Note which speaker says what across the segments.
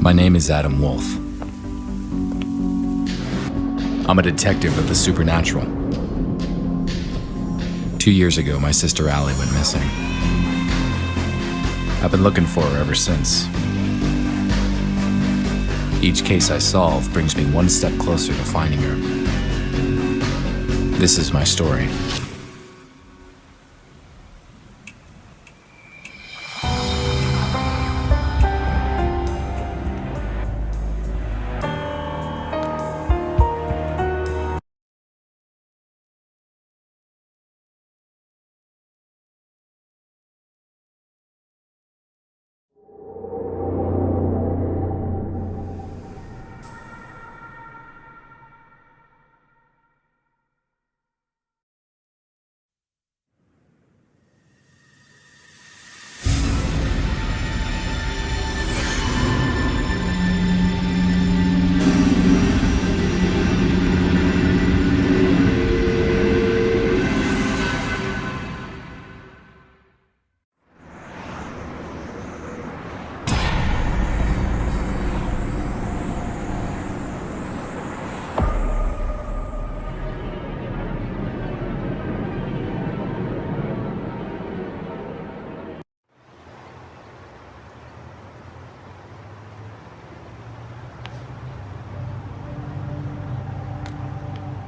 Speaker 1: My name is Adam Wolfe. I'm a detective of the supernatural. 2 years ago, my sister Allie went missing. I've been looking for her ever since. Each case I solve brings me one step closer to finding her. This is my story.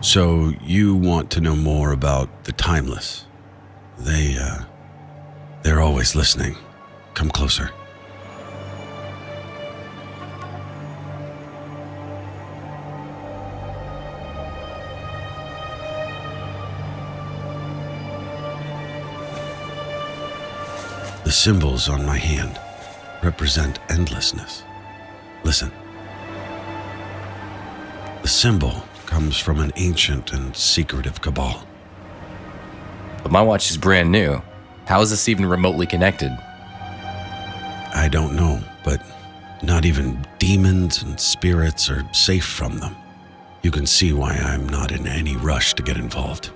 Speaker 2: So you want to know more about the Timeless? They're always listening. Come closer. The symbols on my hand represent endlessness. Listen. The symbol comes from an ancient and secretive cabal.
Speaker 1: But my watch is brand new. How is this even remotely connected?
Speaker 2: I don't know, but not even demons and spirits are safe from them. You can see why I'm not in any rush to get involved.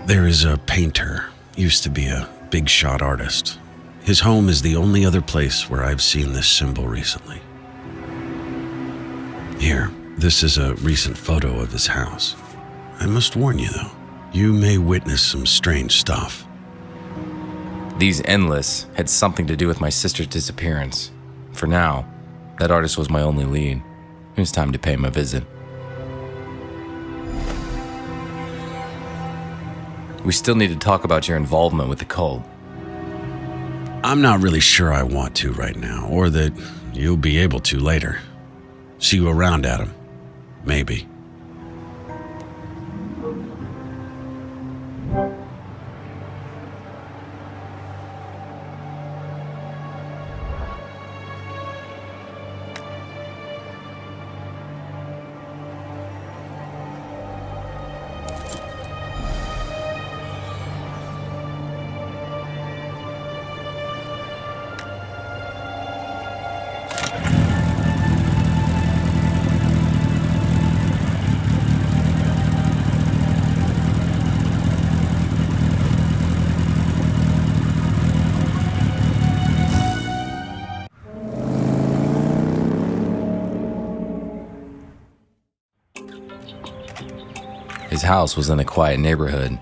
Speaker 2: There is a painter, used to be a big shot artist. His home is the only other place where I've seen this symbol recently. Here, this is a recent photo of his house. I must warn you though, you may witness some strange stuff.
Speaker 1: These endless had something to do with my sister's disappearance. For now, that artist was my only lead. It was time to pay him a visit. We still need to talk about your involvement with the cult.
Speaker 2: I'm not really sure I want to right now, or that you'll be able to later. See you around, Adam. Maybe.
Speaker 1: His house was in a quiet neighborhood.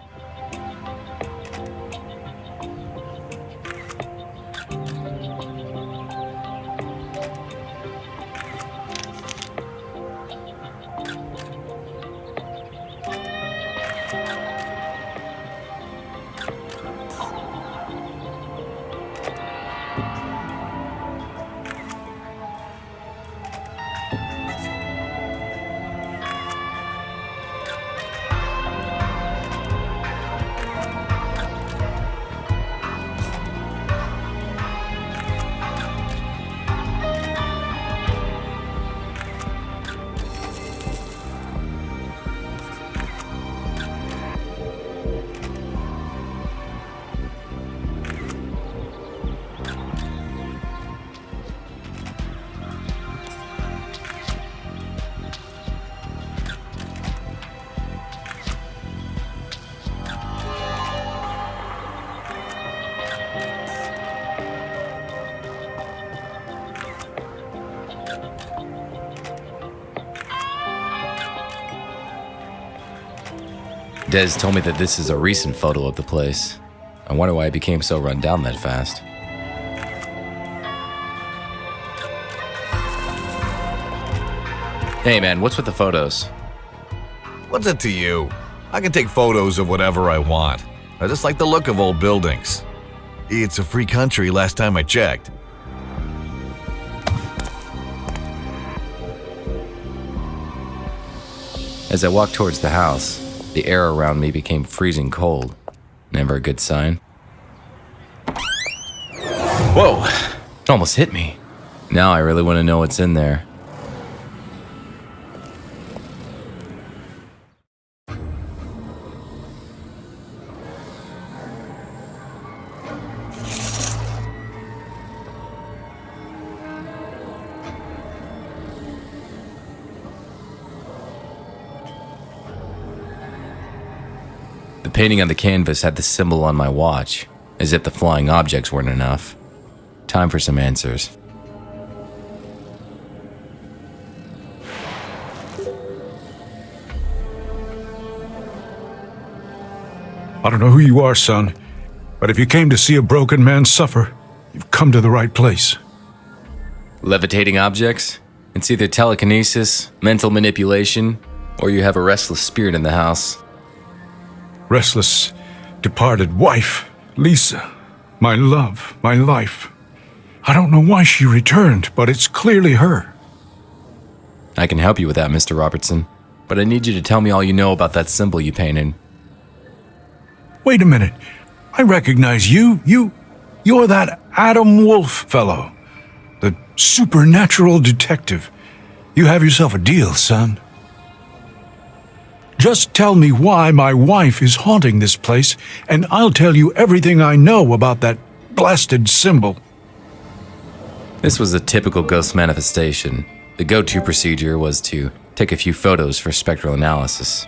Speaker 1: Des told me that this is a recent photo of the place. I wonder why it became so run down that fast. Hey man, what's with the photos?
Speaker 3: What's it to you? I can take photos of whatever I want. I just like the look of old buildings. It's a free country last time I checked.
Speaker 1: As I walked towards the house, the air around me became freezing cold. Never a good sign. Whoa! It almost hit me. Now I really want to know what's in there. The painting on the canvas had the symbol on my watch, as if the flying objects weren't enough. Time for some answers.
Speaker 4: I don't know who you are, son, but if you came to see a broken man suffer, you've come to the right place.
Speaker 1: Levitating objects? It's either telekinesis, mental manipulation, or you have a restless spirit in the house.
Speaker 4: Restless, departed wife, Lisa, my love, my life. I don't know why she returned, but it's clearly her.
Speaker 1: I can help you with that, Mr. Robertson, but I need you to tell me all you know about that symbol you painted.
Speaker 4: Wait a minute. I recognize you. You're that Adam Wolfe fellow. The supernatural detective. You have yourself a deal, son. Just tell me why my wife is haunting this place, and I'll tell you everything I know about that blasted symbol.
Speaker 1: This was a typical ghost manifestation. The go-to procedure was to take a few photos for spectral analysis.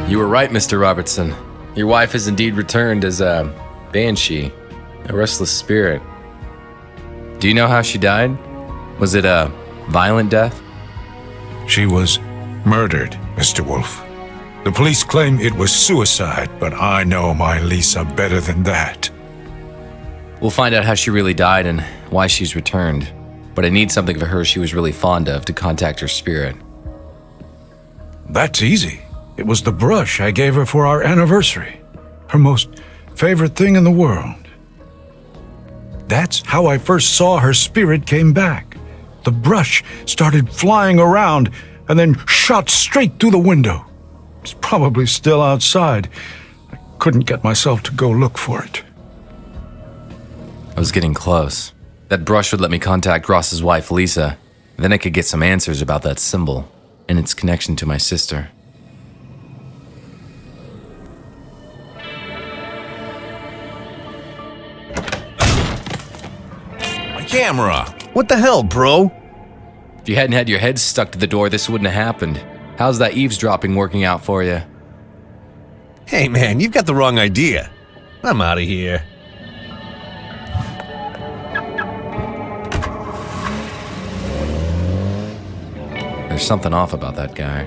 Speaker 1: You were right, Mr. Robertson. Your wife has indeed returned as a banshee, a restless spirit. Do you know how she died? Was it a violent death?
Speaker 4: She was murdered, Mr. Wolfe. The police claim it was suicide, but I know my Lisa better than that.
Speaker 1: We'll find out how she really died and why she's returned. But I need something of her she was really fond of to contact her spirit.
Speaker 4: That's easy. It was the brush I gave her for our anniversary. Her most favorite thing in the world. That's how I first saw her spirit came back. The brush started flying around and then shot straight through the window. It's probably still outside. I couldn't get myself to go look for it.
Speaker 1: I was getting close. That brush would let me contact Ross's wife, Lisa. Then I could get some answers about that symbol and its connection to my sister.
Speaker 3: My camera! What the hell, bro?
Speaker 1: If you hadn't had your head stuck to the door, this wouldn't have happened. How's that eavesdropping working out for you?
Speaker 3: Hey man, you've got the wrong idea. I'm out of here.
Speaker 1: There's something off about that guy.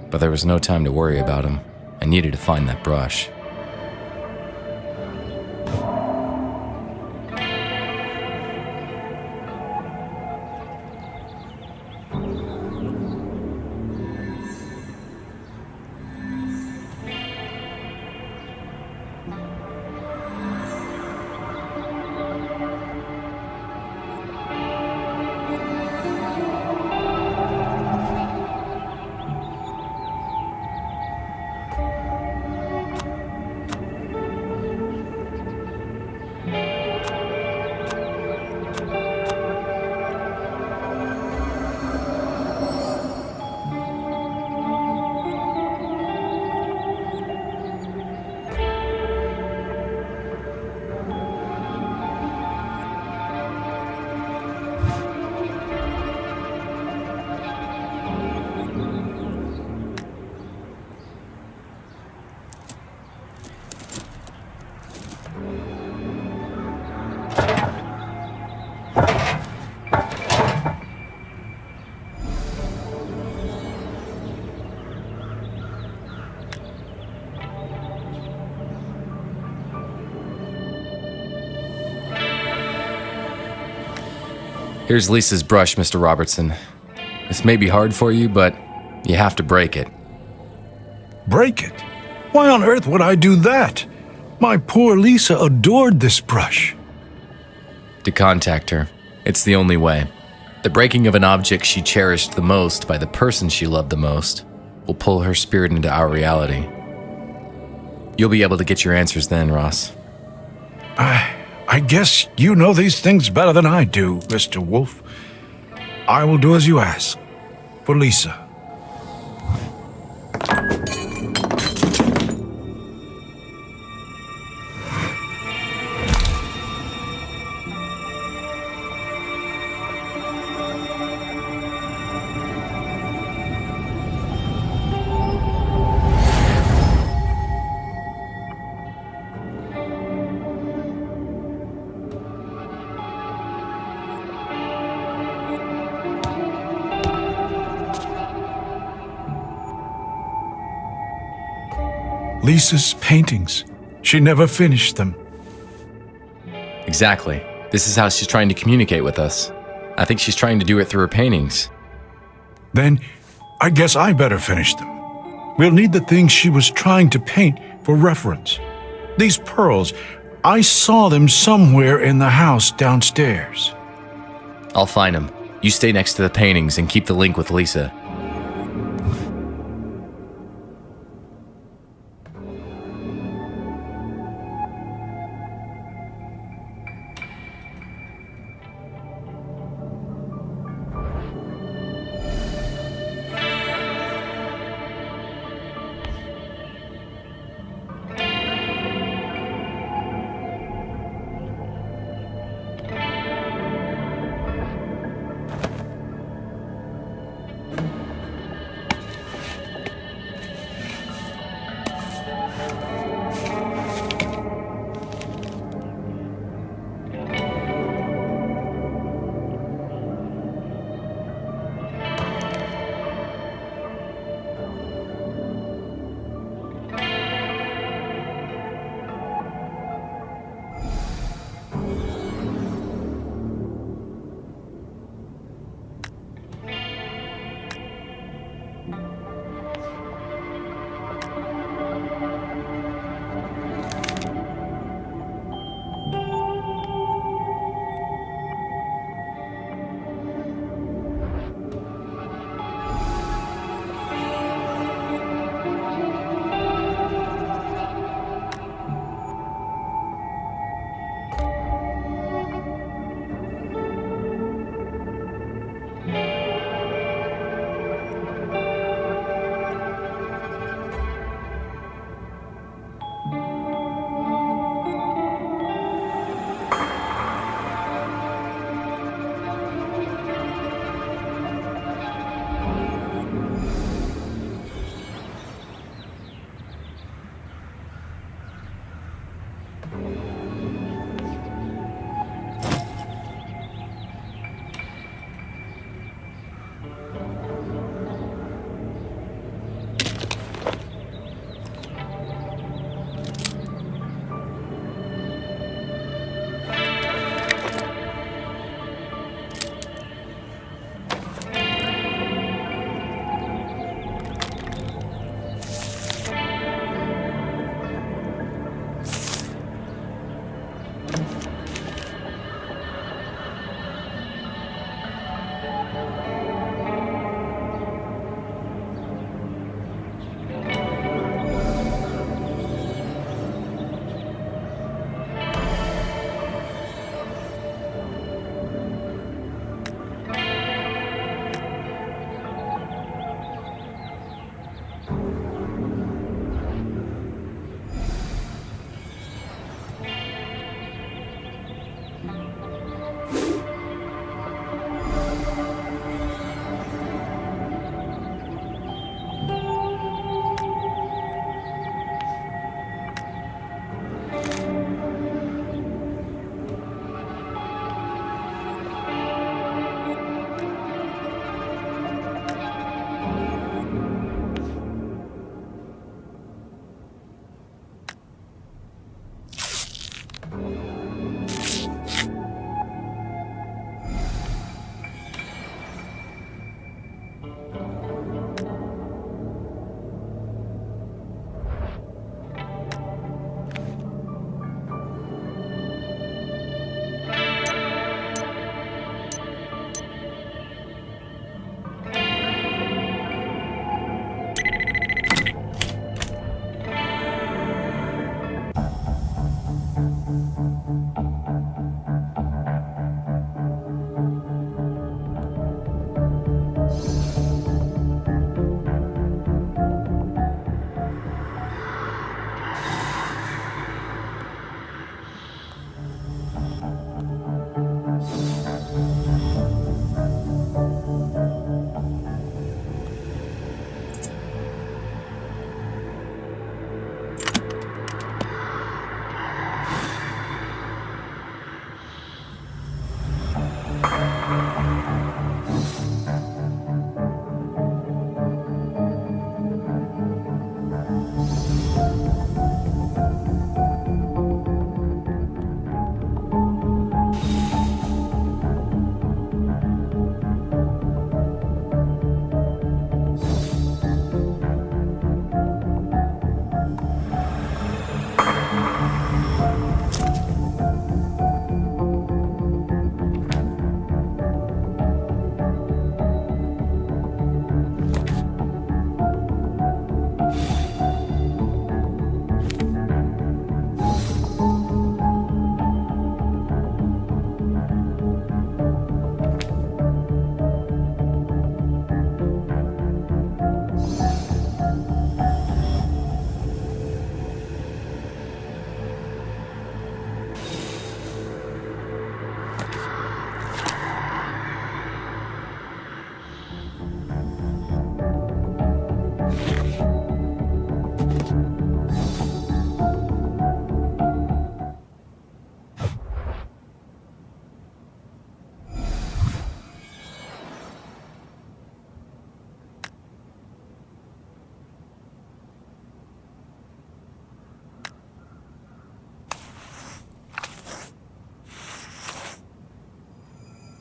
Speaker 1: But there was no time to worry about him. I needed to find that brush. Here's Lisa's brush, Mr. Robertson. This may be hard for you, but you have to break it.
Speaker 4: Break it? Why on earth would I do that? My poor Lisa adored this brush.
Speaker 1: To contact her. It's the only way. The breaking of an object she cherished the most by the person she loved the most will pull her spirit into our reality. You'll be able to get your answers then, Ross.
Speaker 4: I guess you know these things better than I do, Mr. Wolfe. I will do as you ask. For Lisa. Lisa's paintings. She never finished them.
Speaker 1: Exactly. This is how she's trying to communicate with us. I think she's trying to do it through her paintings.
Speaker 4: Then I guess I better finish them. We'll need the things she was trying to paint for reference. These pearls, I saw them somewhere in the house downstairs.
Speaker 1: I'll find them. You stay next to the paintings and keep the link with Lisa.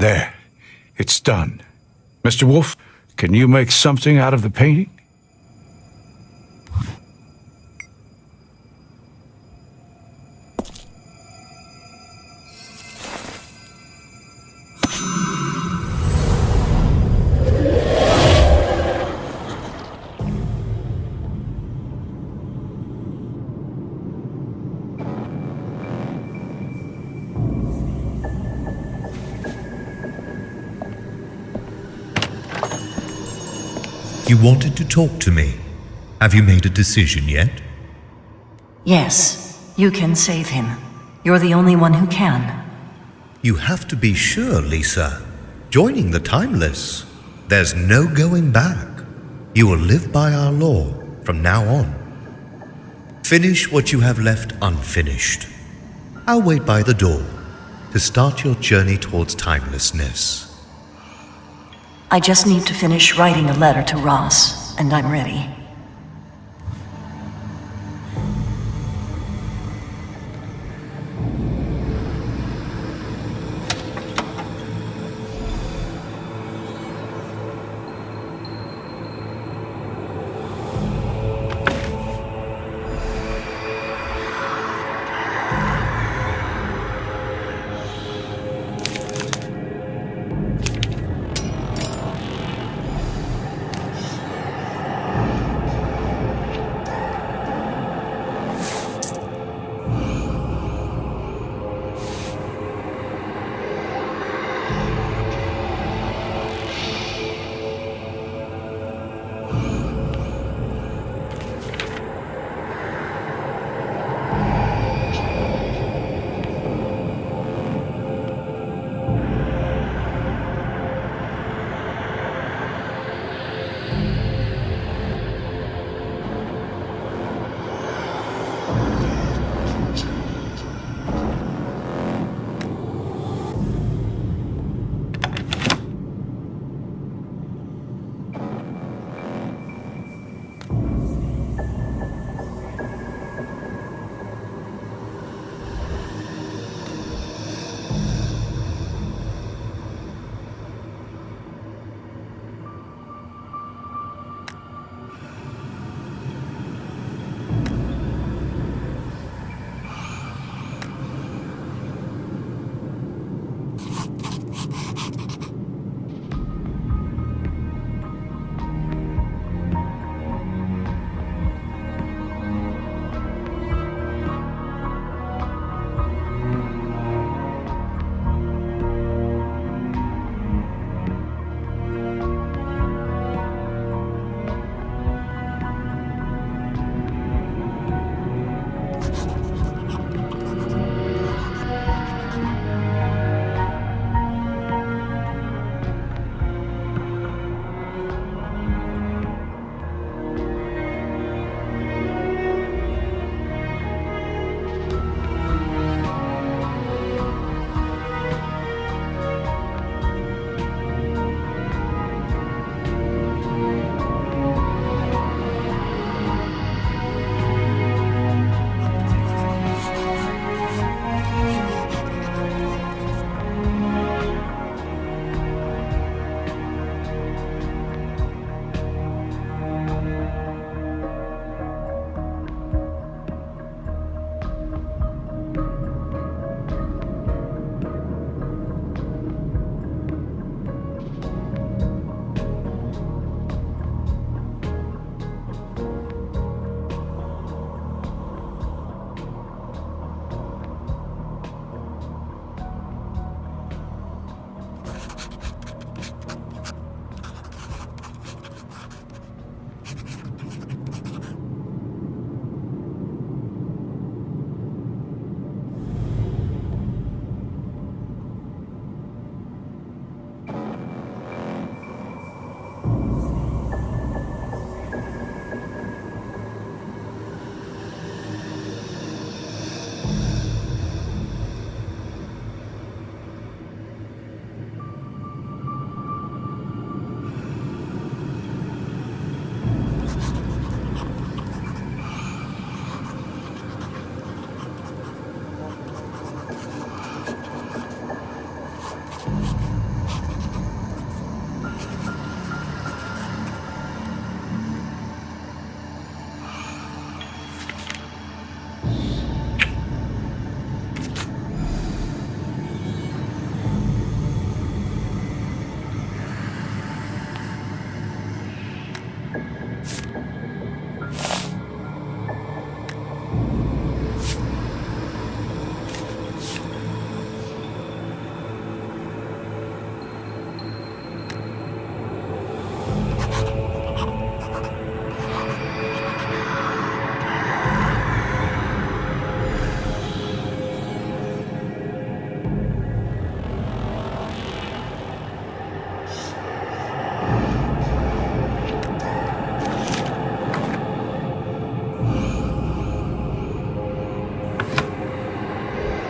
Speaker 4: There. It's done. Mr. Wolfe, can you make something out of the painting?
Speaker 5: You wanted to talk to me. Have you made a decision yet?
Speaker 6: Yes, you can save him. You're the only one who can.
Speaker 5: You have to be sure, Lisa. Joining the Timeless, there's no going back. You will live by our law from now on. Finish what you have left unfinished. I'll wait by the door to start your journey towards timelessness.
Speaker 6: I just need to finish writing a letter to Ross, and I'm ready.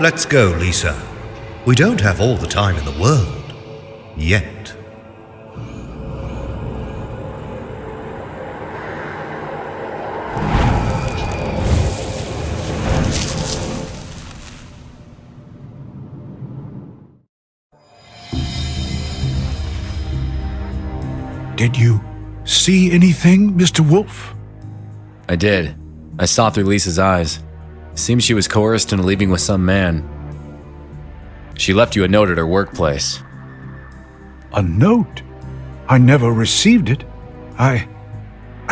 Speaker 5: Let's go, Lisa. We don't have all the time in the world. Yet.
Speaker 4: Did you see anything, Mr. Wolfe?
Speaker 1: I did. I saw through Lisa's eyes. Seems she was coerced into leaving with some man. She left you a note at her workplace.
Speaker 4: A note? I never received it. I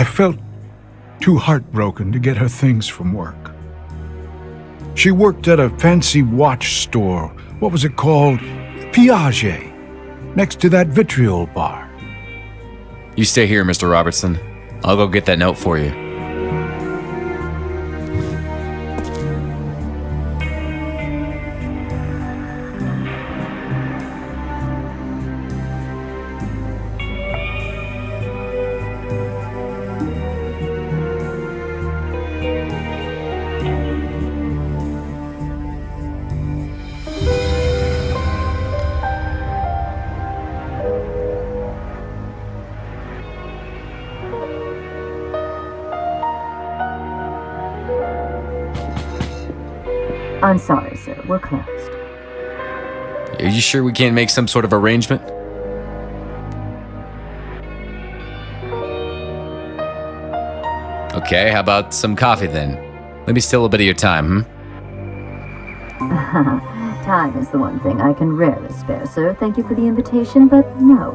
Speaker 4: felt too heartbroken to get her things from work. She worked at a fancy watch store. What was it called? Piaget, next to that vitriol bar.
Speaker 1: You stay here, Mr. Robertson. I'll go get that note for you.
Speaker 7: I'm sorry, sir. We're closed.
Speaker 1: Are you sure we can't make some sort of arrangement? Okay, how about some coffee then? Let me steal a bit of your time,
Speaker 7: Time is the one thing I can rarely spare, sir. Thank you for the invitation, but no.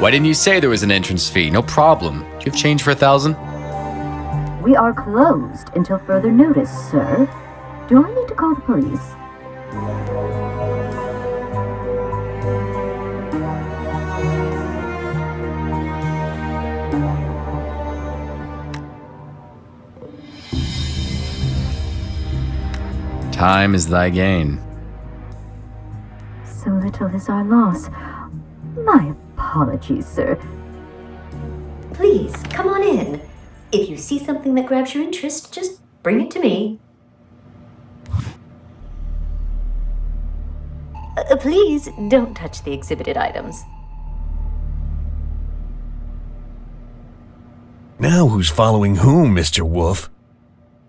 Speaker 1: Why didn't you say there was an entrance fee? No problem. Do you have change for 1,000?
Speaker 7: We are closed until further notice, sir. Do I need to call the police?
Speaker 1: Time is thy gain.
Speaker 7: So little is our loss. My apologies, sir.
Speaker 8: Please, come on in. If you see something that grabs your interest, just bring it to me. Please don't touch the exhibited items.
Speaker 3: Now who's following whom, Mr. Wolfe?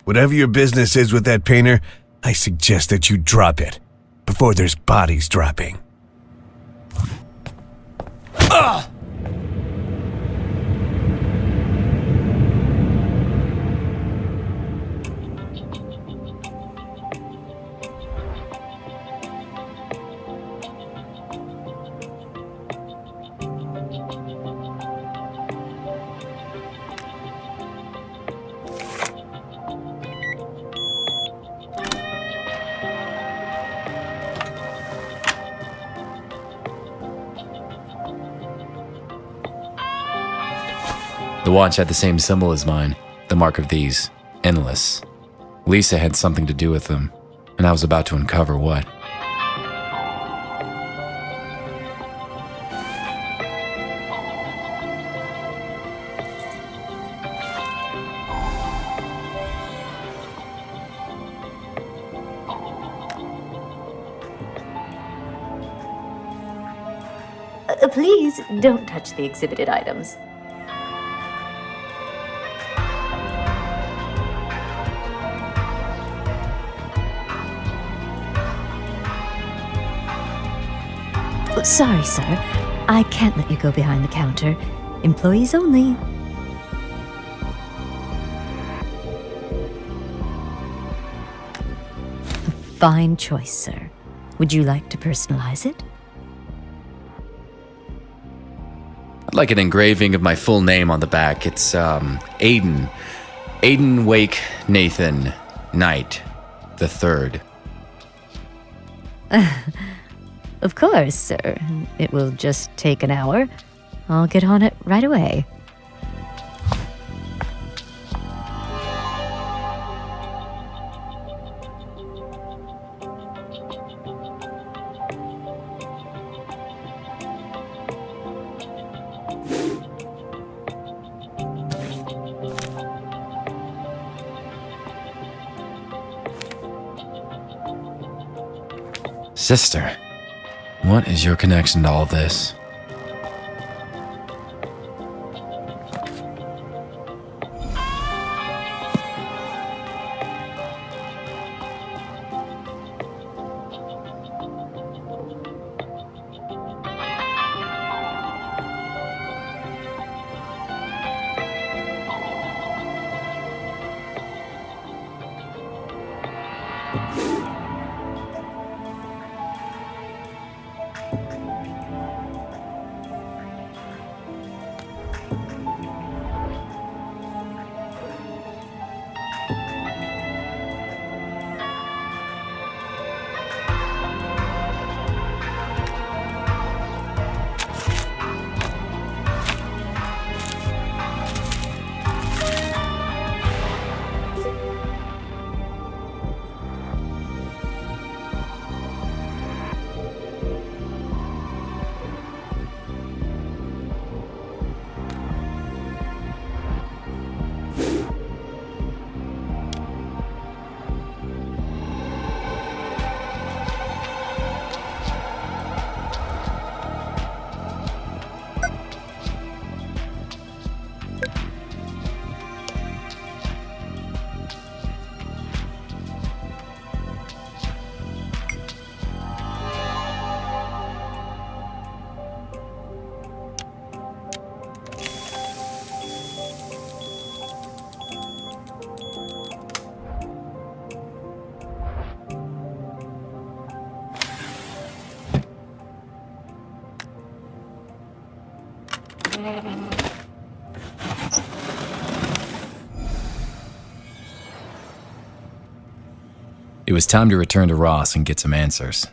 Speaker 3: Whatever your business is with that painter, I suggest that you drop it before there's bodies dropping.
Speaker 1: The watch had the same symbol as mine, the mark of these, endless. Lisa had something to do with them, and I was about to uncover what.
Speaker 8: Please don't touch the exhibited items. Sorry, sir. I can't let you go behind the counter. Employees only. A fine choice, sir. Would you like to personalize it?
Speaker 1: I'd like an engraving of my full name on the back. It's, Aiden. Aiden Wake Nathan Knight the Third.
Speaker 8: Of course, sir. It will just take an hour. I'll get on it right away.
Speaker 1: Sister, what is your connection to all this? It was time to return to Ross and get some answers.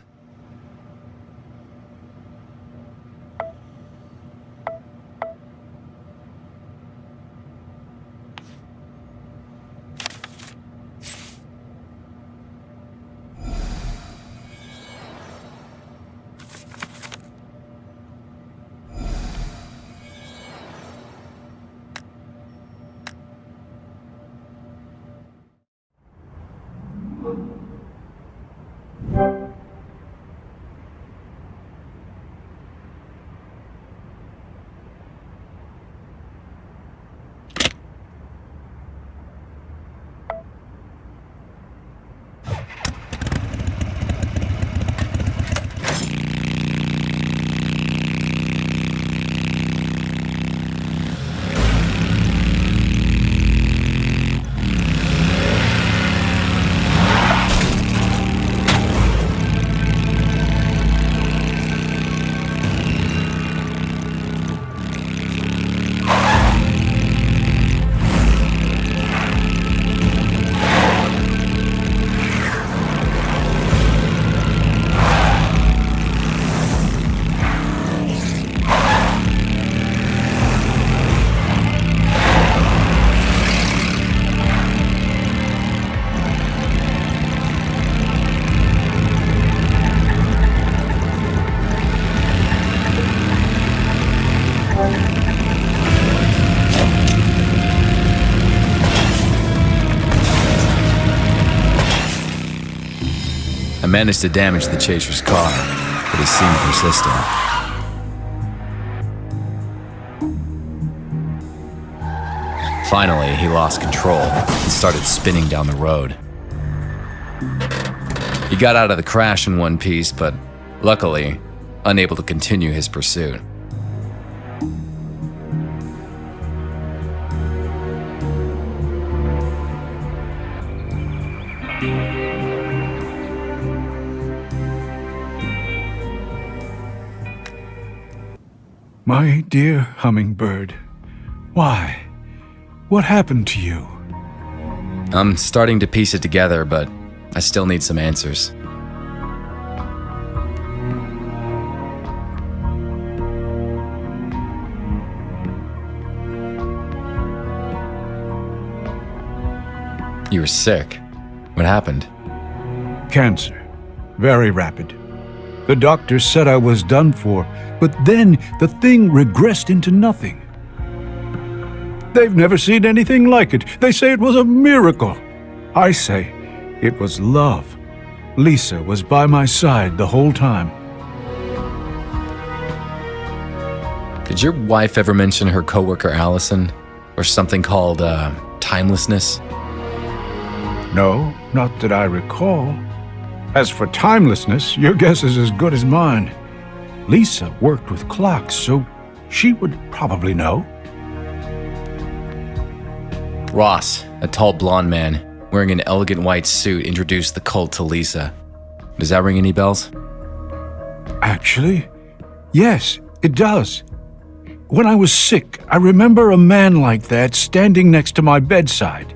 Speaker 1: I managed to damage the chaser's car, but he seemed persistent. Finally, he lost control and started spinning down the road. He got out of the crash in one piece, but luckily, unable to continue his pursuit.
Speaker 4: My dear hummingbird, why? What happened to you?
Speaker 1: I'm starting to piece it together, but I still need some answers. You were sick. What happened?
Speaker 4: Cancer. Very rapid. The doctor said I was done for, but then the thing regressed into nothing. They've never seen anything like it. They say it was a miracle. I say it was love. Lisa was by my side the whole time.
Speaker 1: Did your wife ever mention her coworker Allison? Or something called, timelessness?
Speaker 4: No, not that I recall. As for timelessness, your guess is as good as mine. Lisa worked with clocks, so she would probably know.
Speaker 1: Ross, a tall blonde man, wearing an elegant white suit, introduced the cult to Lisa. Does that ring any bells?
Speaker 4: Actually, yes, it does. When I was sick, I remember a man like that standing next to my bedside.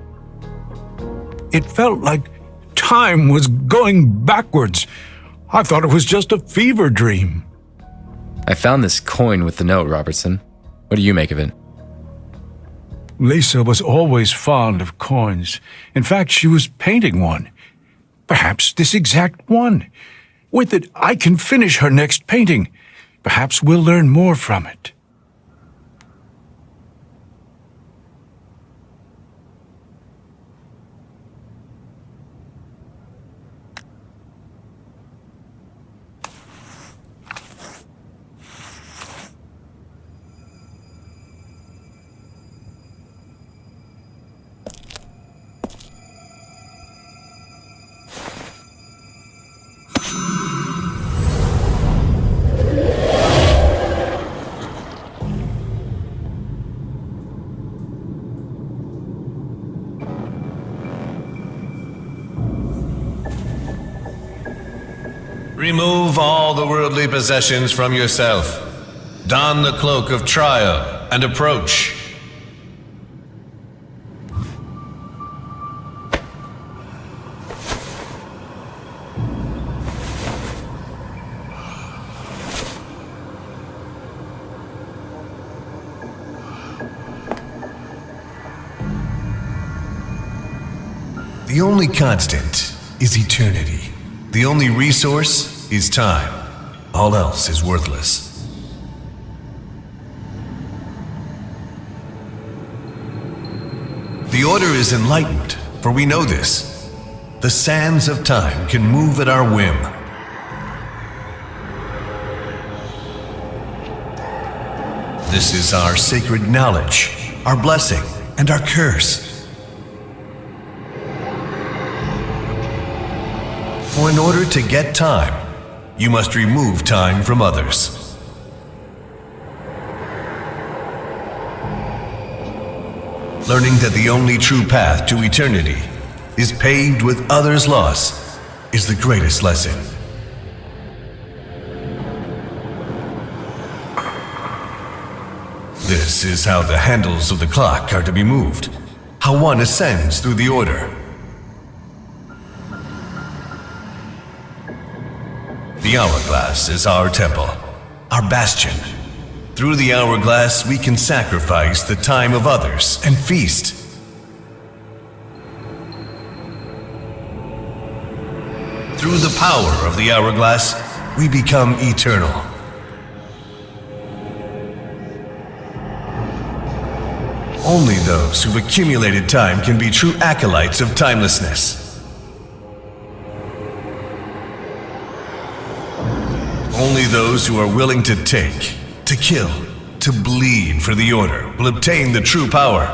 Speaker 4: It felt like time was going backwards. I thought it was just a fever dream.
Speaker 1: I found this coin with the note, Robertson. What do you make of it?
Speaker 4: Lisa was always fond of coins. In fact, she was painting one. Perhaps this exact one. With it, I can finish her next painting. Perhaps we'll learn more from it.
Speaker 3: Remove all the worldly possessions from yourself. Don the cloak of trial and approach. The only constant is eternity. The only resource is time. All else is worthless. The Order is enlightened, for we know this. The sands of time can move at our whim. This is our sacred knowledge, our blessing, and our curse. For in order to get time, you must remove time from others. Learning that the only true path to eternity is paved with others' loss is the greatest lesson. This is how the handles of the clock are to be moved, how one ascends through the Order. The hourglass is our temple, our bastion. Through the hourglass, we can sacrifice the time of others and feast. Through the power of the hourglass, we become eternal. Only those who've accumulated time can be true acolytes of timelessness. Only those who are willing to take, to kill, to bleed for the Order will obtain the true power.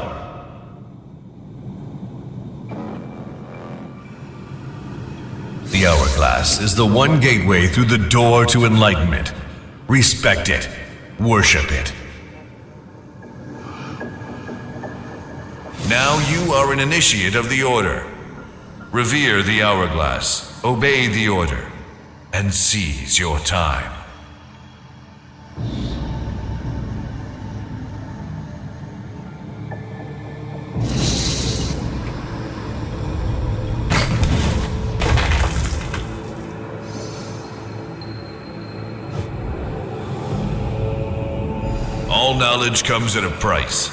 Speaker 3: The hourglass is the one gateway through the door to enlightenment. Respect it. Worship it. Now you are an initiate of the Order. Revere the hourglass, obey the Order, and seize your time. All knowledge comes at a price.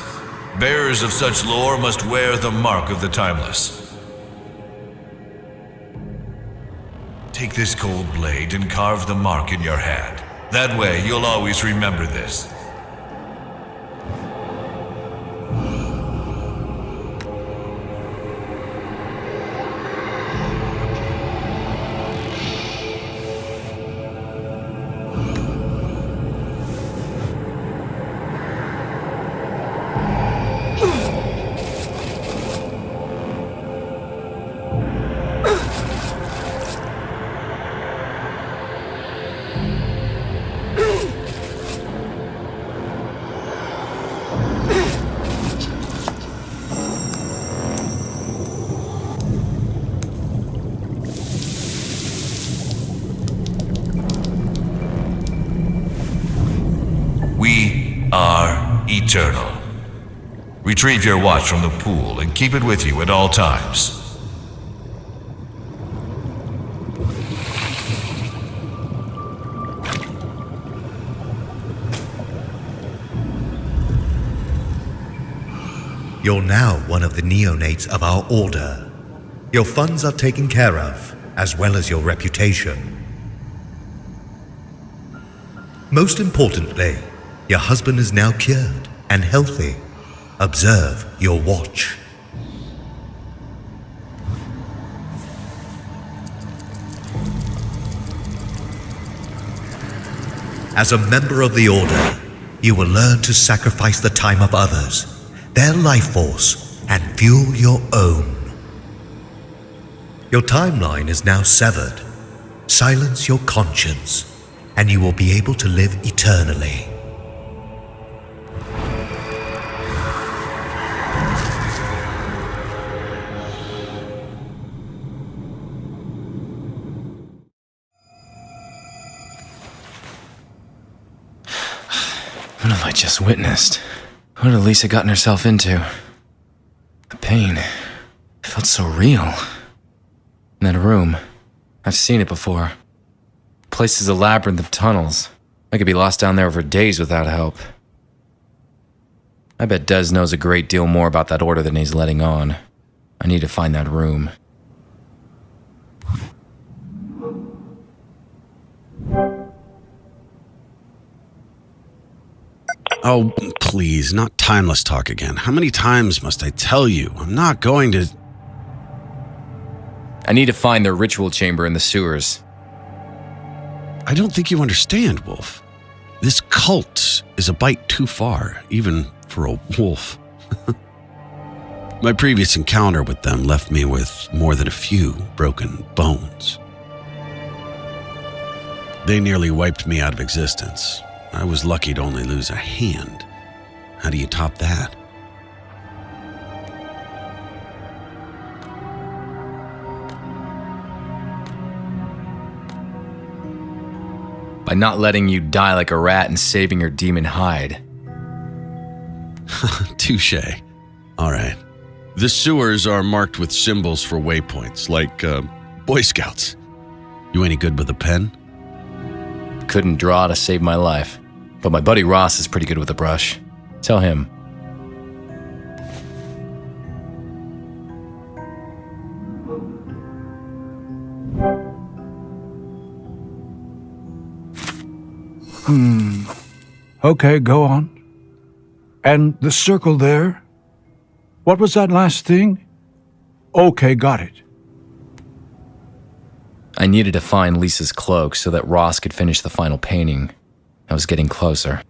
Speaker 3: Bearers of such lore must wear the mark of the timeless. Take this cold blade and carve the mark in your hand. That way, you'll always remember this. eternal. Retrieve your watch from the pool and keep it with you at all times.
Speaker 5: You're now one of the neonates of our order. Your funds are taken care of, as well as your reputation. Most importantly, your husband is now cured and healthy. Observe your watch. As a member of the Order, you will learn to sacrifice the time of others, their life force, and fuel your own. Your timeline is now severed. Silence your conscience, and you will be able to live eternally.
Speaker 1: What have I just witnessed? What had Lisa gotten herself into? The pain. It felt so real. In that room. I've seen it before. The place is a labyrinth of tunnels. I could be lost down there for days without help. I bet Des knows a great deal more about that order than he's letting on. I need to find that room.
Speaker 2: Oh, please, not timeless talk again. How many times must I tell you? I'm not going to...
Speaker 1: I need to find their ritual chamber in the sewers.
Speaker 2: I don't think you understand, Wolfe. This cult is a bite too far, even for a wolf. My previous encounter with them left me with more than a few broken bones. They nearly wiped me out of existence. I was lucky to only lose a hand. How do you top that?
Speaker 1: By not letting you die like a rat and saving your demon hide.
Speaker 2: Touché. All right. The sewers are marked with symbols for waypoints, like Boy Scouts. You any good with a pen?
Speaker 1: Couldn't draw to save my life. But my buddy Ross is pretty good with a brush. Tell him.
Speaker 4: Okay, go on. And the circle there? What was that last thing? Okay, got it.
Speaker 1: I needed to find Lisa's cloak so that Ross could finish the final painting. I was getting closer.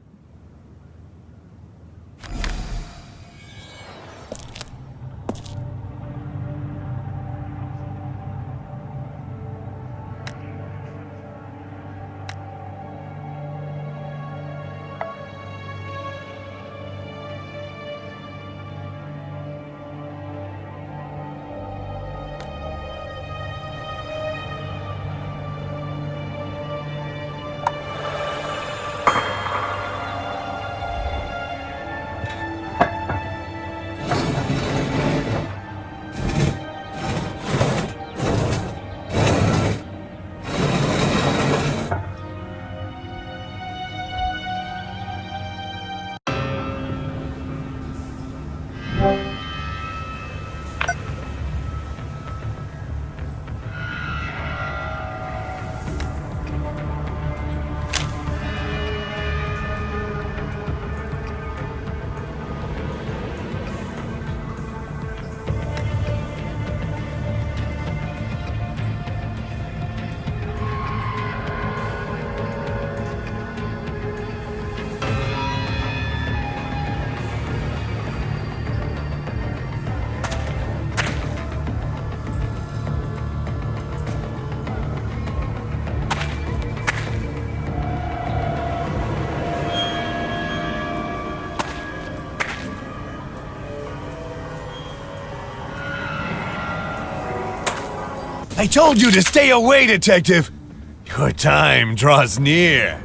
Speaker 3: I told you to stay away, Detective! Your time draws near.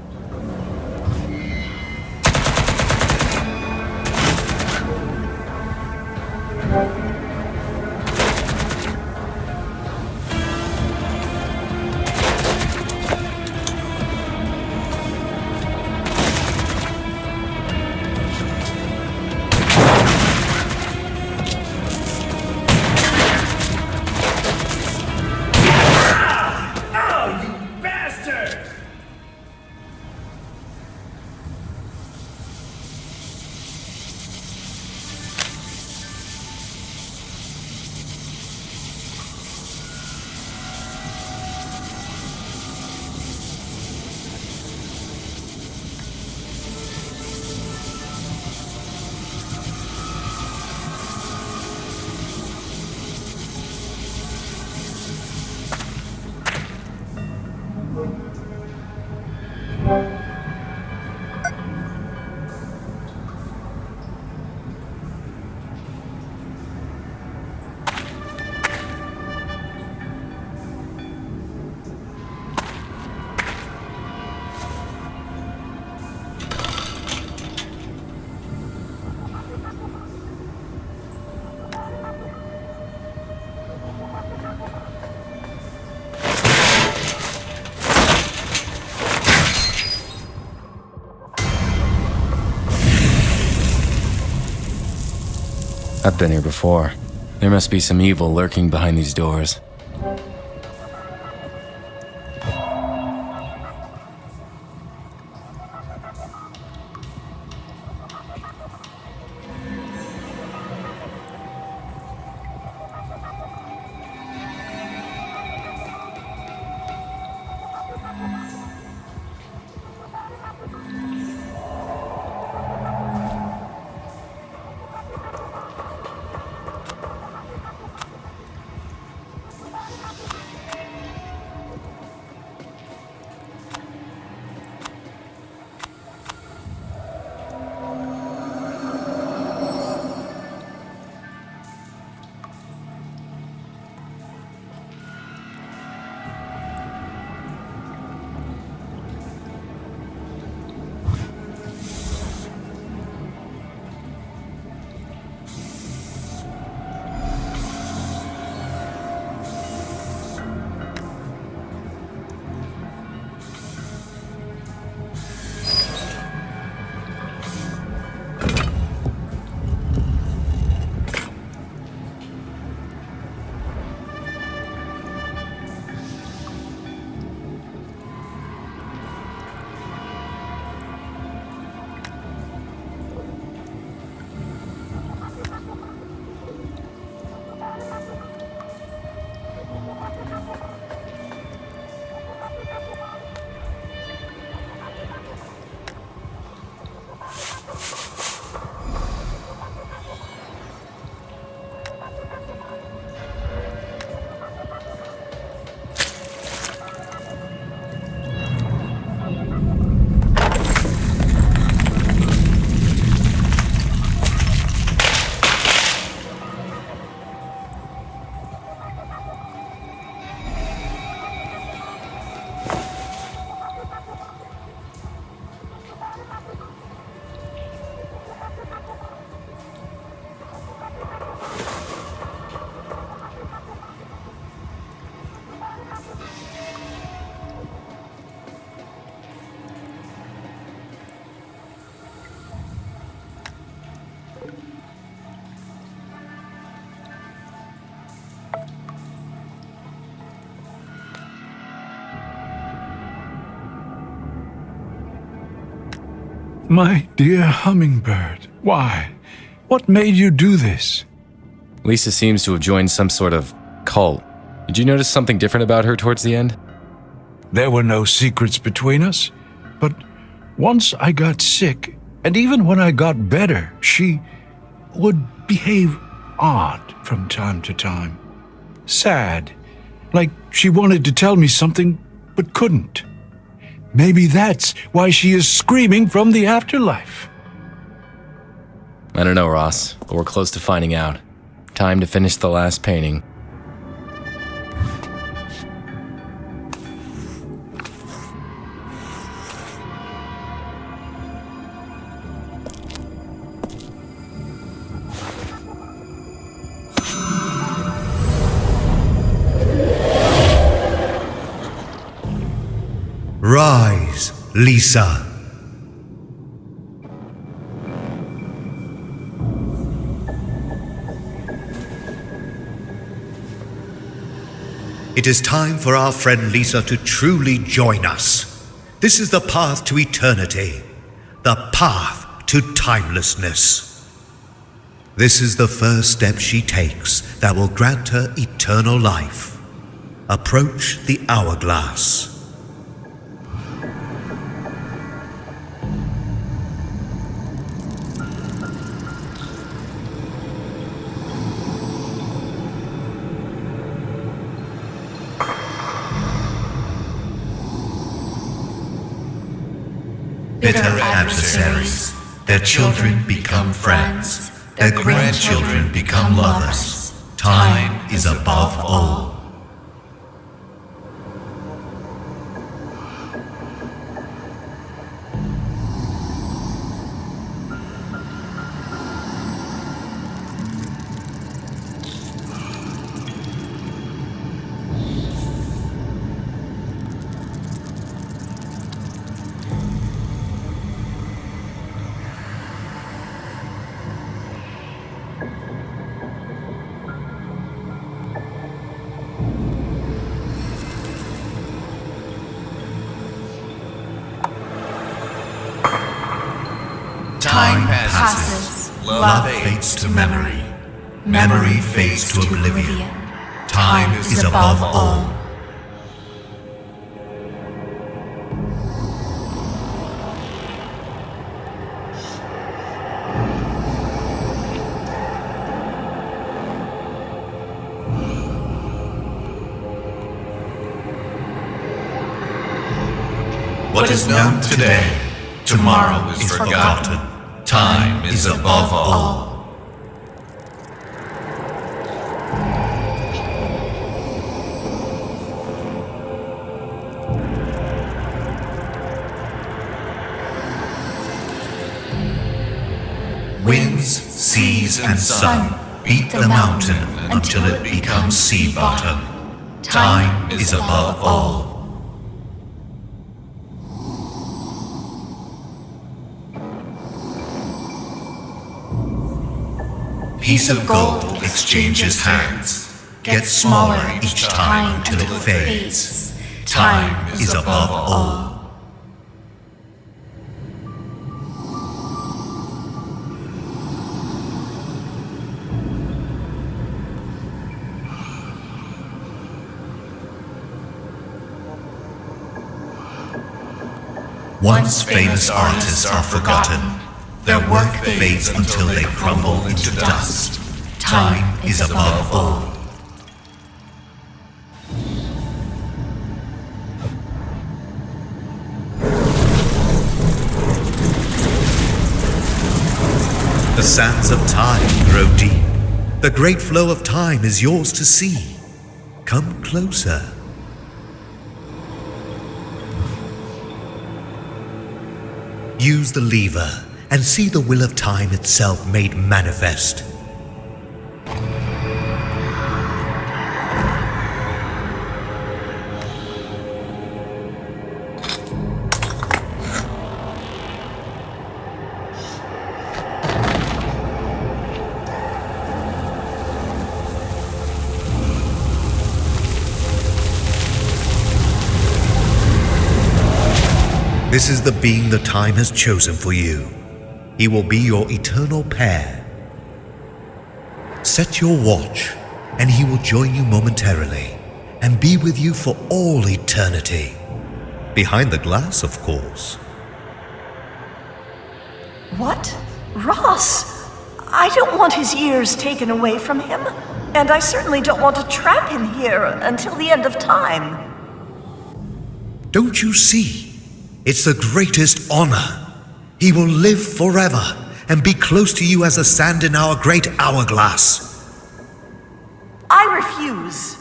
Speaker 1: I've been here before. There must be some evil lurking behind these doors.
Speaker 4: My dear hummingbird, why? What made you do this?
Speaker 1: Lisa seems to have joined some sort of cult. Did you notice something different about her towards the end?
Speaker 4: There were no secrets between us, but once I got sick, and even when I got better, she would behave odd from time to time. Sad, like she wanted to tell me something but couldn't. Maybe that's why she is screaming from the afterlife.
Speaker 1: I don't know, Ross, but we're close to finding out. Time to finish the last painting.
Speaker 5: Rise, Lisa. It is time for our friend Lisa to truly join us. This is the path to eternity, the path to timelessness. This is the first step she takes that will grant her eternal life. Approach the hourglass. Bitter adversaries, their children become friends, their grandchildren become lovers. Time is above all. passes. Love fades to memory. Memory fades to oblivion. Time is above all.
Speaker 3: What is known today, tomorrow is forgotten. Time is above all. Winds, seas, and sun beat the mountain until it becomes sea bottom. Time is above all. Piece of gold exchanges hands, gets smaller each time until it fades. Time is above all. Once famous artists are forgotten, their work fades until they crumble into dust. Time is above all.
Speaker 5: The sands of time grow deep. The great flow of time is yours to see. Come closer. Use the lever and see the will of time itself made manifest. This is the being the time has chosen for you. He will be your eternal pair. Set your watch, and he will join you momentarily, and be with you for all eternity. Behind the glass, of course.
Speaker 6: What? Ross! I don't want his years taken away from him, and I certainly don't want to trap him here until the end of time.
Speaker 5: Don't you see? It's the greatest honor. He will live forever and be close to you as the sand in our great hourglass.
Speaker 6: I refuse.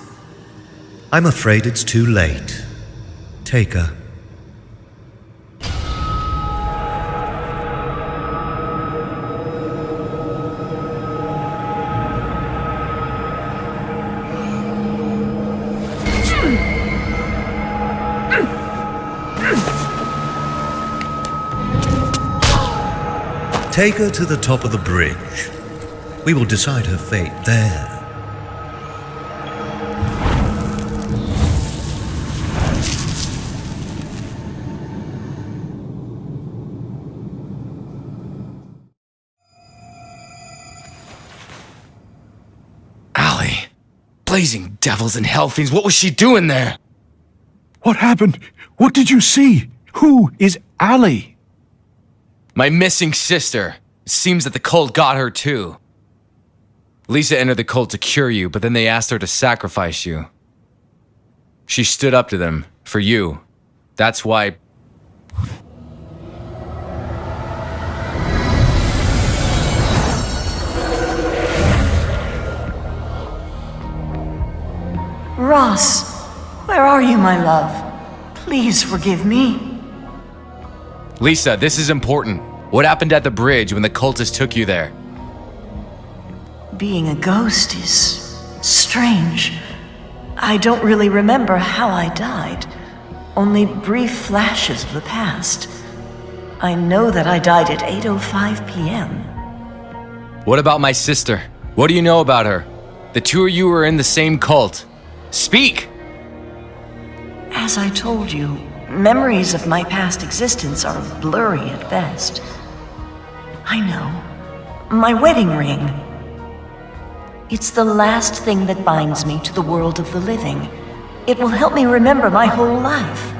Speaker 5: I'm afraid it's too late. Take her. Take her to the top of the bridge. We will decide her fate there.
Speaker 1: Allie. Blazing devils and hellfiends, what was she doing there?
Speaker 4: What happened? What did you see? Who is Allie?
Speaker 1: My missing sister. It seems that the cult got her too. Lisa entered the cult to cure you, but then they asked her to sacrifice you. She stood up to them, for you. That's why...
Speaker 6: Ross, where are you, my love? Please forgive me.
Speaker 1: Lisa, this is important. What happened at the bridge when the cultists took you there?
Speaker 6: Being a ghost is strange. I don't really remember how I died. Only brief flashes of the past. I know that I died at 8:05 p.m.
Speaker 1: What about my sister? What do you know about her? The two of you were in the same cult. Speak!
Speaker 6: As I told you, memories of my past existence are blurry at best. I know. My wedding ring. It's the last thing that binds me to the world of the living. It will help me remember my whole life.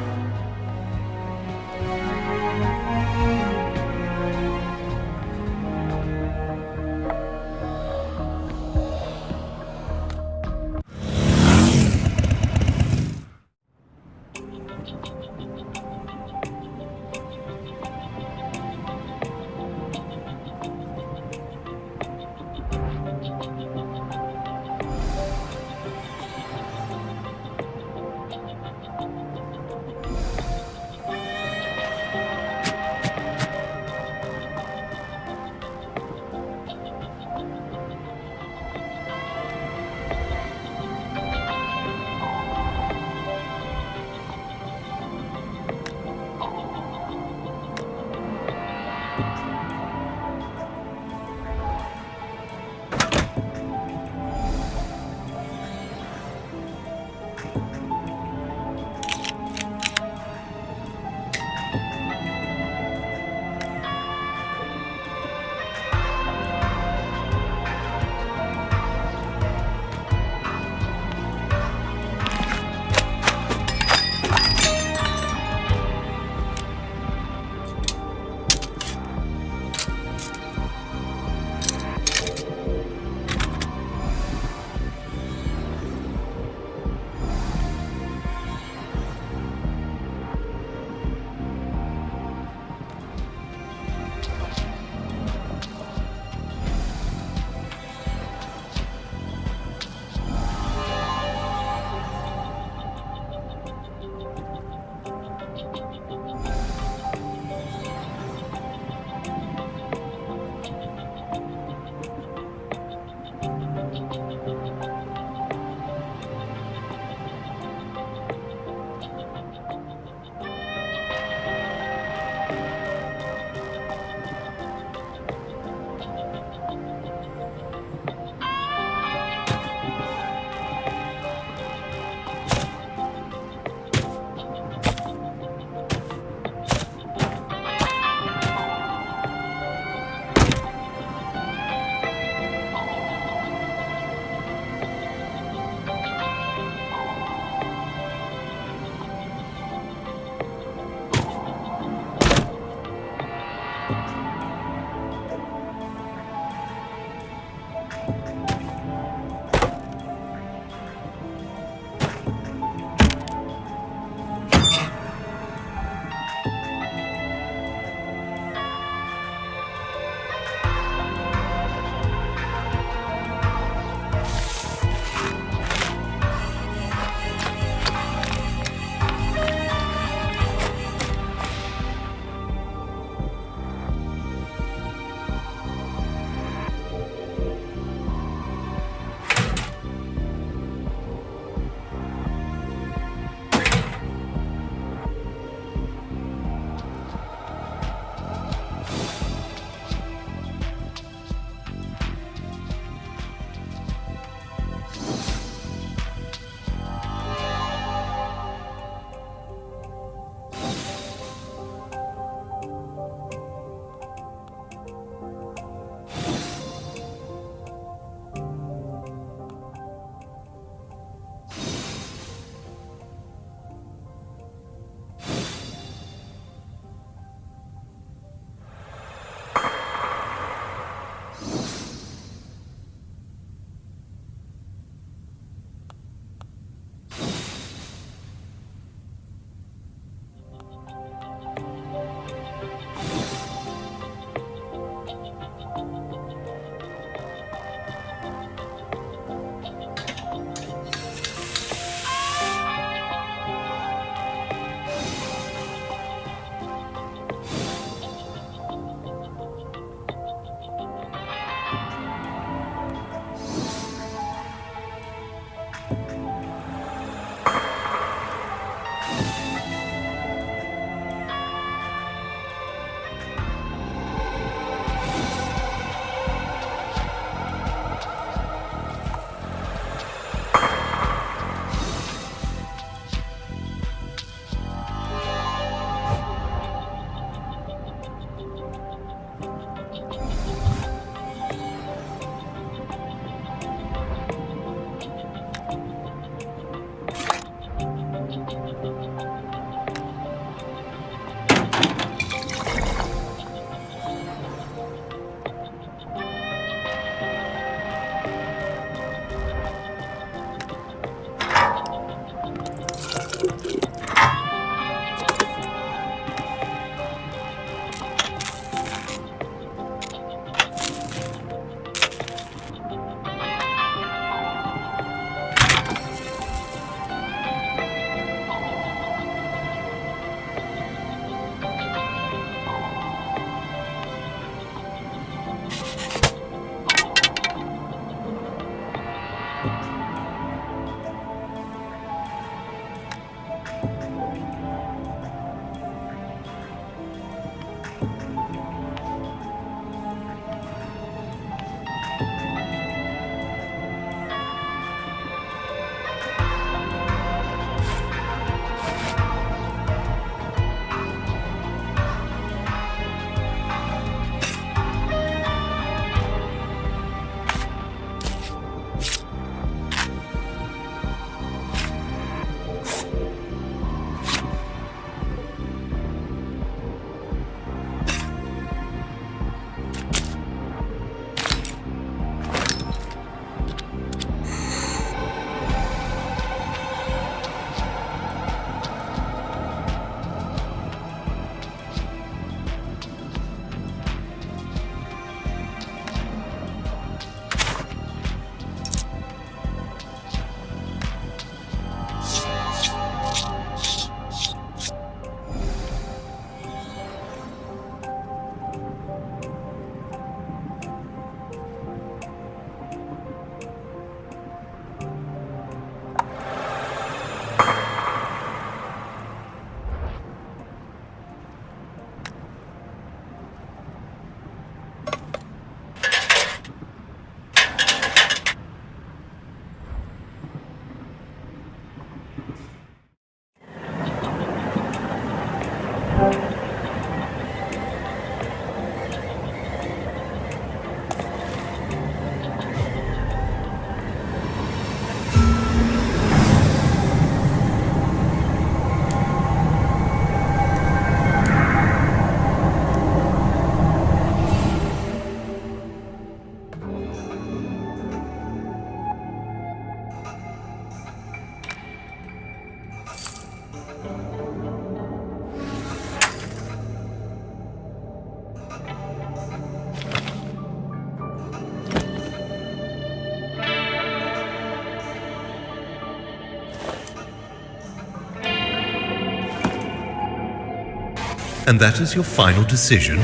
Speaker 5: And that is your final decision?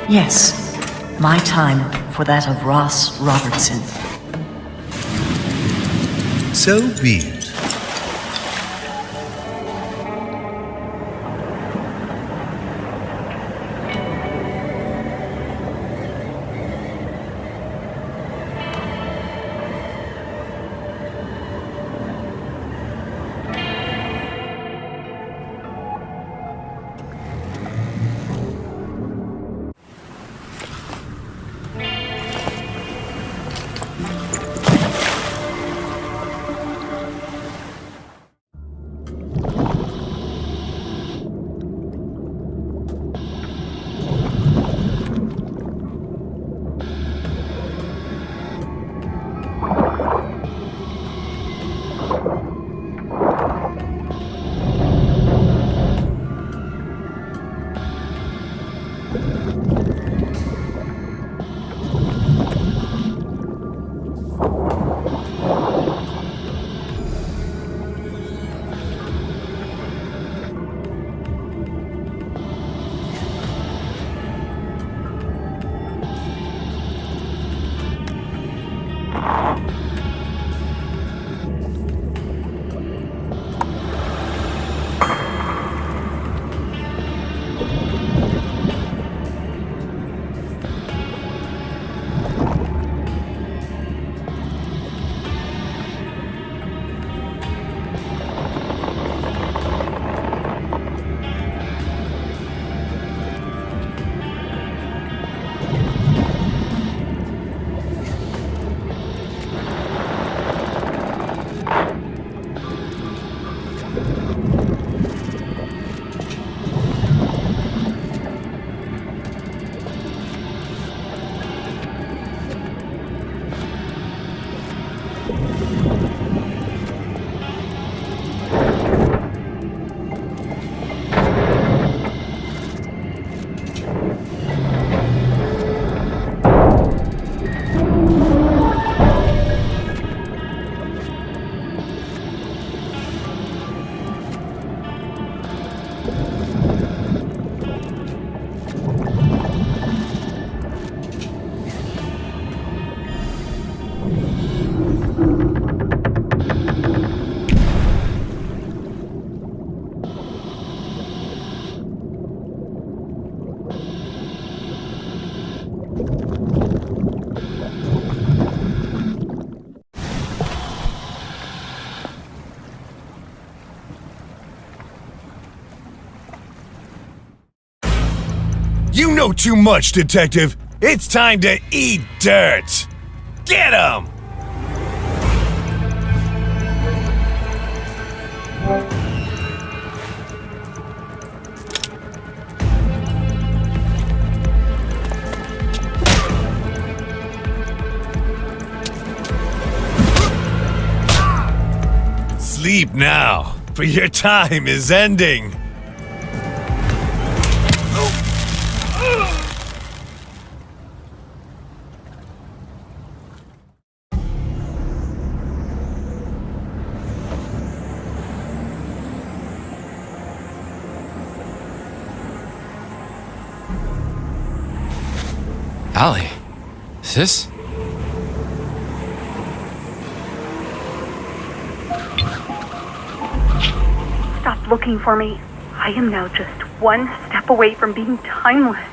Speaker 6: Yes, my time for that of Ross Robertson.
Speaker 5: So be it.
Speaker 3: You know too much, Detective. It's time to eat dirt. Get him! Sleep now, for your time is ending.
Speaker 1: Allie, is this?
Speaker 9: Stop looking for me. I am now just one step away from being timeless.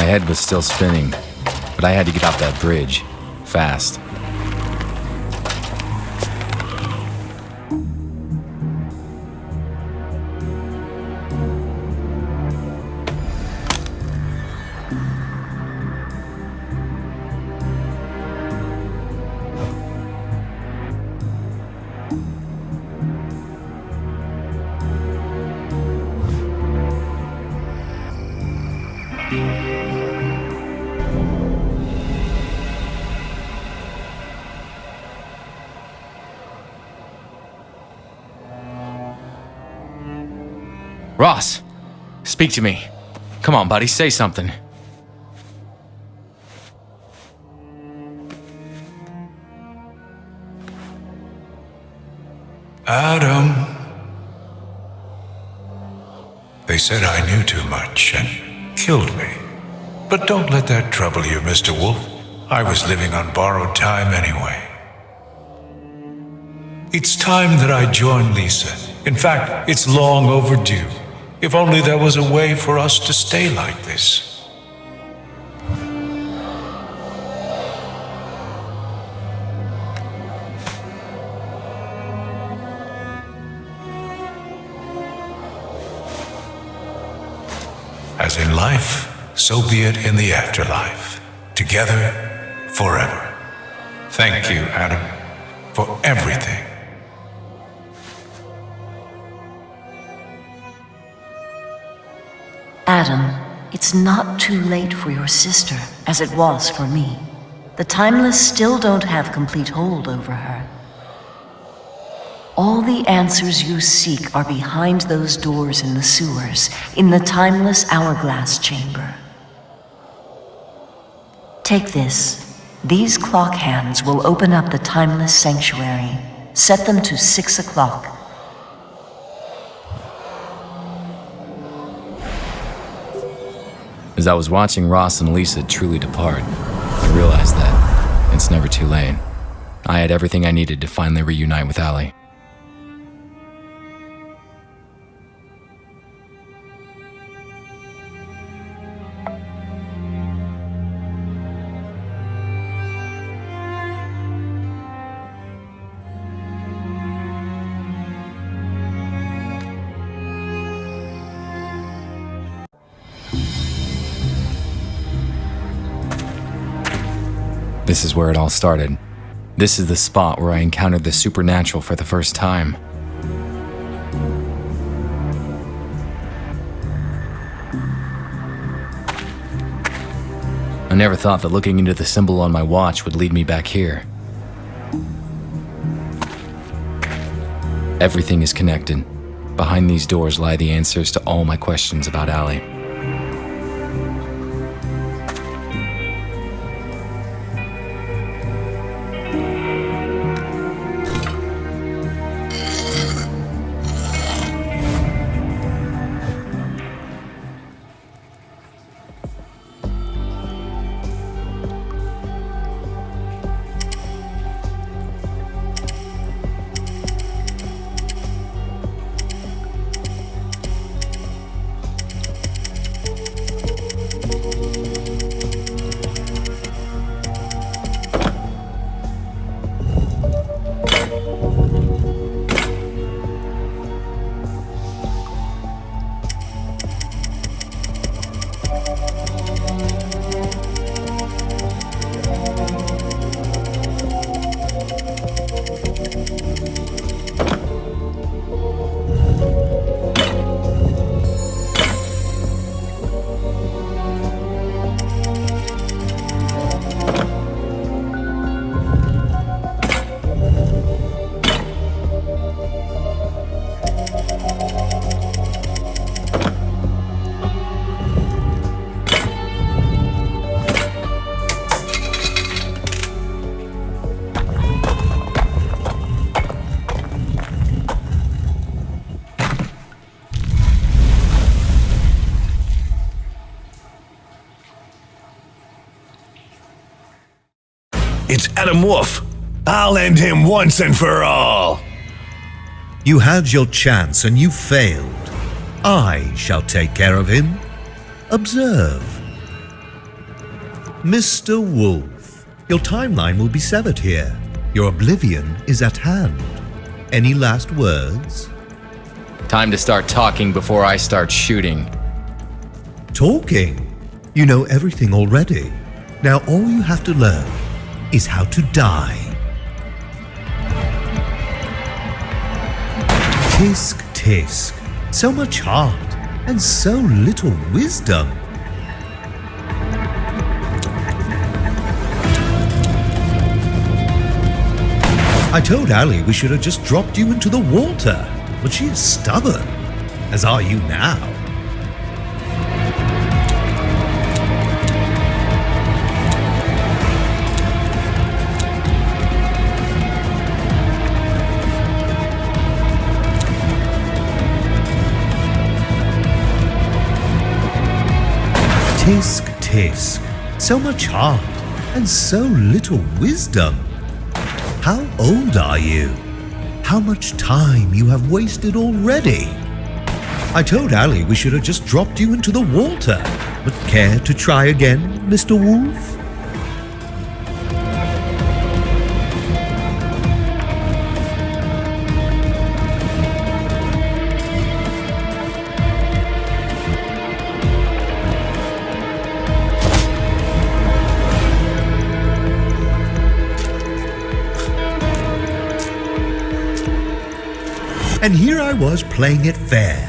Speaker 1: My head was still spinning, but I had to get off that bridge, fast. Ross, speak to me. Come on, buddy, say something.
Speaker 4: Adam. They said I knew too much and killed me. But don't let that trouble you, Mr. Wolfe. I was living on borrowed time anyway. It's time that I join Lisa. In fact, it's long overdue. If only there was a way for us to stay like this. As in life, so be it in the afterlife. Together, forever. Thank you, Adam, for everything.
Speaker 6: Adam, it's not too late for your sister, as it was for me. The Timeless still don't have complete hold over her. All the answers you seek are behind those doors in the sewers, in the Timeless hourglass chamber. Take this. These clock hands will open up the Timeless sanctuary. Set them to 6 o'clock.
Speaker 1: As I was watching Ross and Lisa truly depart, I realized that it's never too late. I had everything I needed to finally reunite with Allie. This is where it all started. This is the spot where I encountered the supernatural for the first time. I never thought that looking into the symbol on my watch would lead me back here. Everything is connected. Behind these doors lie the answers to all my questions about Allie.
Speaker 3: It's Adam Wolfe. I'll end him once and for all.
Speaker 5: You had your chance and you failed. I shall take care of him. Observe. Mr. Wolfe, your timeline will be severed here. Your oblivion is at hand. Any last words?
Speaker 1: Time to start talking before I start shooting.
Speaker 5: Talking? You know everything already. Now all you have to learn is how to die. Tisk, tisk. So much heart and so little wisdom. I told Allie we should have just dropped you into the water, but she is stubborn, as are you now. Tisk, tisk. So much heart and so little wisdom. How old are you? How much time you have wasted already? I told Allie we should have just dropped you into the water, but care to try again, Mr. Wolfe? And here I was playing it fair.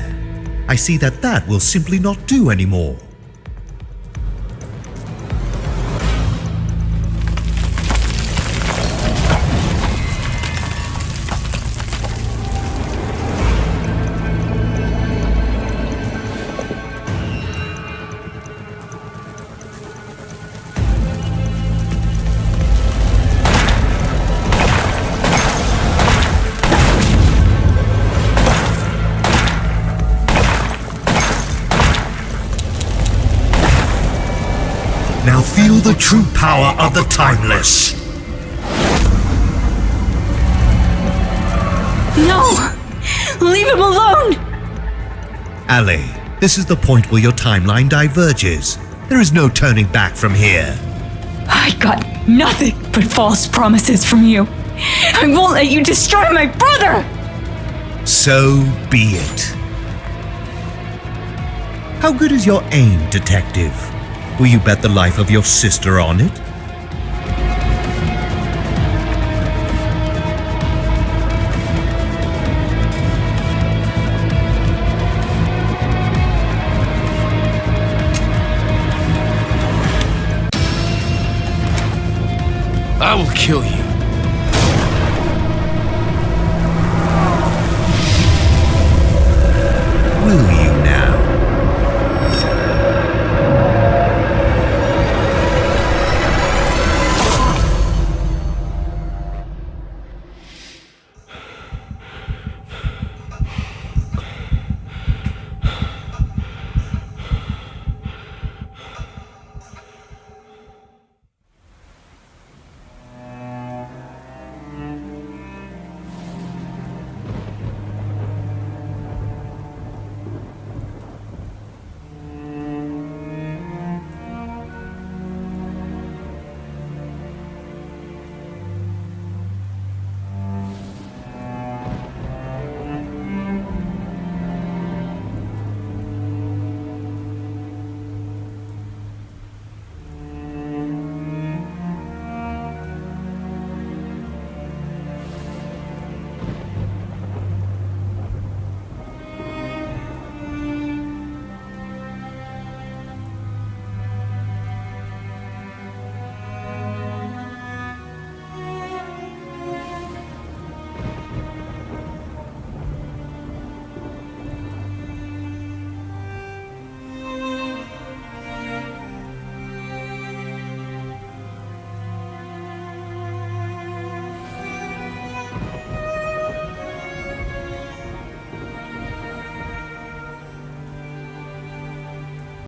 Speaker 5: I see that will simply not do anymore. Now feel the true power of the Timeless.
Speaker 10: No! Leave him alone!
Speaker 5: Allie, this is the point where your timeline diverges. There is no turning back from here.
Speaker 10: I got nothing but false promises from you. I won't let you destroy my brother!
Speaker 5: So be it. How good is your aim, detective? Will you bet the life of your sister on it?
Speaker 1: I will kill you.